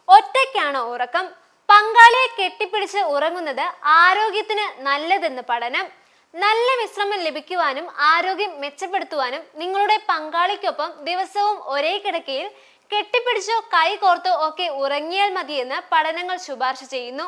ഒറ്റയ്ക്കാണോ ഉറക്കം? പങ്കാളിയെ കെട്ടിപ്പിടിച്ച് ഉറങ്ങുന്നത് ആരോഗ്യത്തിന് നല്ലതെന്ന് പഠനം. നല്ല വിശ്രമം ലഭിക്കുവാനും ആരോഗ്യം മെച്ചപ്പെടുത്തുവാനും നിങ്ങളുടെ പങ്കാളിക്കൊപ്പം ദിവസവും ഒരേ കിടക്കയിൽ കെട്ടിപ്പിടിച്ചോ കൈകോർത്തോ ഒക്കെ ഉറങ്ങിയാൽ മതിയെന്ന് പഠനങ്ങൾ ശുപാർശ ചെയ്യുന്നു.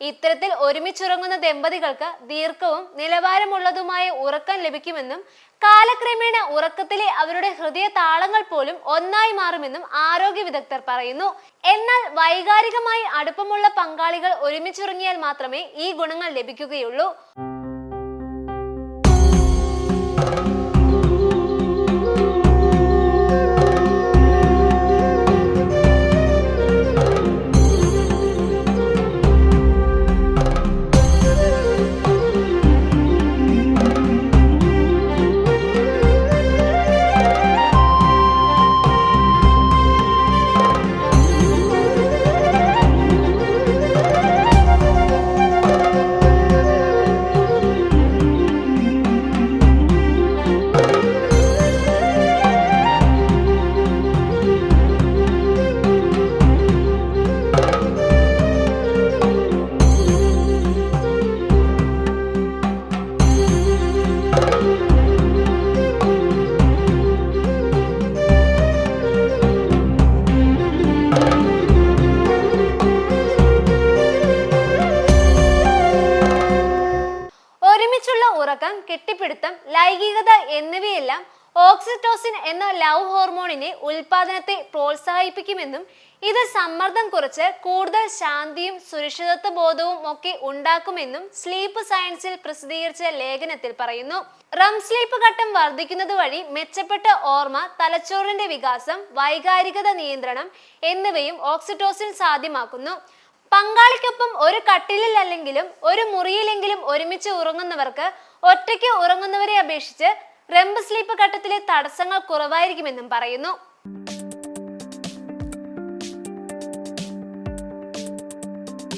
ഇത്തരത്തിൽ ഒരുമിച്ചുറങ്ങുന്ന ദമ്പതികൾക്ക് ദീർഘവും നിലവാരമുള്ളതുമായ ഉറക്കം ലഭിക്കുമെന്നും കാലക്രമേണ ഉറക്കത്തിലെ അവരുടെ ഹൃദയ താളങ്ങൾ പോലും ഒന്നായി മാറുമെന്നും ആരോഗ്യ വിദഗ്ധർ പറയുന്നു. എന്നാൽ വൈകാരികമായി അടുപ്പമുള്ള പങ്കാളികൾ ഒരുമിച്ചുറങ്ങിയാൽ മാത്രമേ ഈ ഗുണങ്ങൾ ലഭിക്കുകയുള്ളൂ. ഒരുമിച്ചുള്ള ഉറക്കം, കെട്ടിപ്പിടുത്തം, ലൈംഗികത എന്നിവയെല്ലാം ഓക്സിറ്റോസിൻ എന്ന ലവ് ഹോർമോണിന്റെ ഉൽപാദനത്തെ പ്രോത്സാഹിപ്പിക്കുമെന്നും ഇത് സമ്മർദ്ദം കുറച്ച് കൂടുതൽ ശാന്തിയും സുരക്ഷിതത്വ ബോധവും ഒക്കെ ഉണ്ടാക്കുമെന്നും സ്ലീപ്പ് സയൻസിൽ പ്രസിദ്ധീകരിച്ച ലേഖനത്തിൽ പറയുന്നു. റം സ്ലീപ്പ് ഘട്ടം വർദ്ധിക്കുന്നത് വഴി മെച്ചപ്പെട്ട ഓർമ്മ, തലച്ചോറിന്റെ വികാസം, വൈകാരികത നിയന്ത്രണം എന്നിവയും ഓക്സിറ്റോസിൻ സാധ്യമാക്കുന്നു. പങ്കാളിക്കൊപ്പം ഒരു കട്ടിലിൽ അല്ലെങ്കിലും ഒരു മുറിയിലെങ്കിലും ഒരുമിച്ച് ഉറങ്ങുന്നവർക്ക് ഒറ്റയ്ക്ക് ഉറങ്ങുന്നവരെ അപേക്ഷിച്ച് REM സ്ലീപ്പ് ഘട്ടത്തിലെ തടസ്സങ്ങൾ കുറവായിരിക്കുമെന്നും പറയുന്നു.